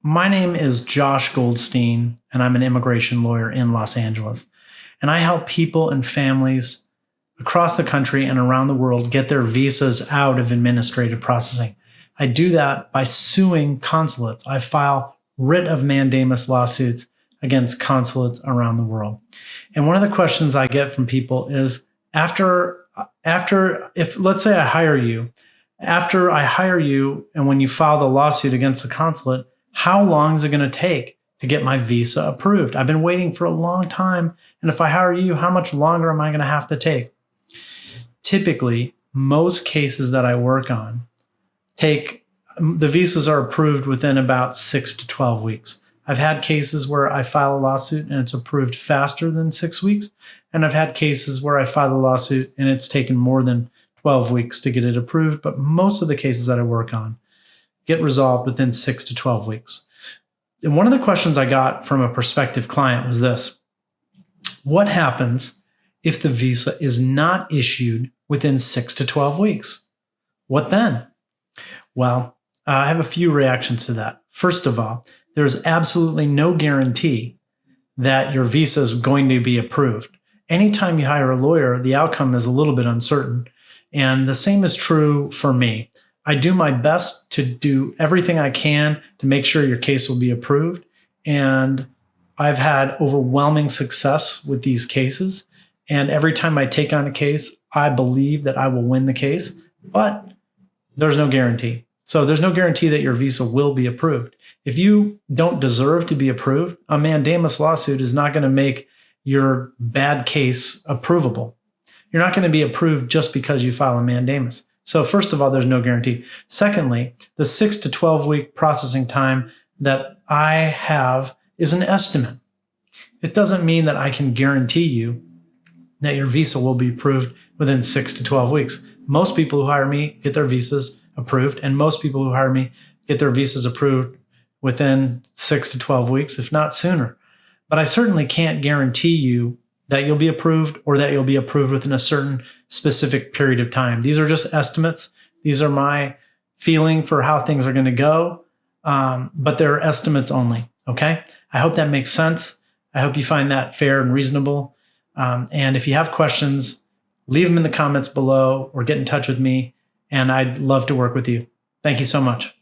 My name is Josh Goldstein, and I'm an immigration lawyer in Los Angeles. And I help people and families across the country and around the world get their visas out of administrative processing. I do that by suing consulates. I file writ of mandamus lawsuits against consulates around the world. And one of the questions I get from people is if let's say I hire you, after I hire you and when you file the lawsuit against the consulate, how long is it going to take to get my visa approved? I've been waiting for a long time. And if I hire you, how much longer am I going to have to take? Typically, most cases that I work on the visas are approved within about 6 to 12 weeks. I've had cases where I file a lawsuit and it's approved faster than 6 weeks. And I've had cases where I file a lawsuit and it's taken more than 12 weeks to get it approved. But most of the cases that I work on get resolved within 6 to 12 weeks. And one of the questions I got from a prospective client was this: what happens if the visa is not issued within 6 to 12 weeks? What then? Well, I have a few reactions to that. First of all, there's absolutely no guarantee that your visa is going to be approved. Anytime you hire a lawyer, the outcome is a little bit uncertain. And the same is true for me. I do my best to do everything I can to make sure your case will be approved. And I've had overwhelming success with these cases. And every time I take on a case, I believe that I will win the case, but there's no guarantee. So there's no guarantee that your visa will be approved. If you don't deserve to be approved, a mandamus lawsuit is not going to make your bad case approvable. You're not going to be approved just because you file a mandamus. So first of all, there's no guarantee. Secondly, the 6 to 12 week processing time that I have is an estimate. It doesn't mean that I can guarantee you that your visa will be approved within 6 to 12 weeks. Most people who hire me get their visas approved, and most people who hire me get their visas approved within 6 to 12 weeks, if not sooner. But I certainly can't guarantee you that you'll be approved or that you'll be approved within a certain specific period of time. These are just estimates. These are my feeling for how things are going to go, but they're estimates only, okay? I hope that makes sense. I hope you find that fair and reasonable. And if you have questions, leave them in the comments below or get in touch with me, and I'd love to work with you. Thank you so much.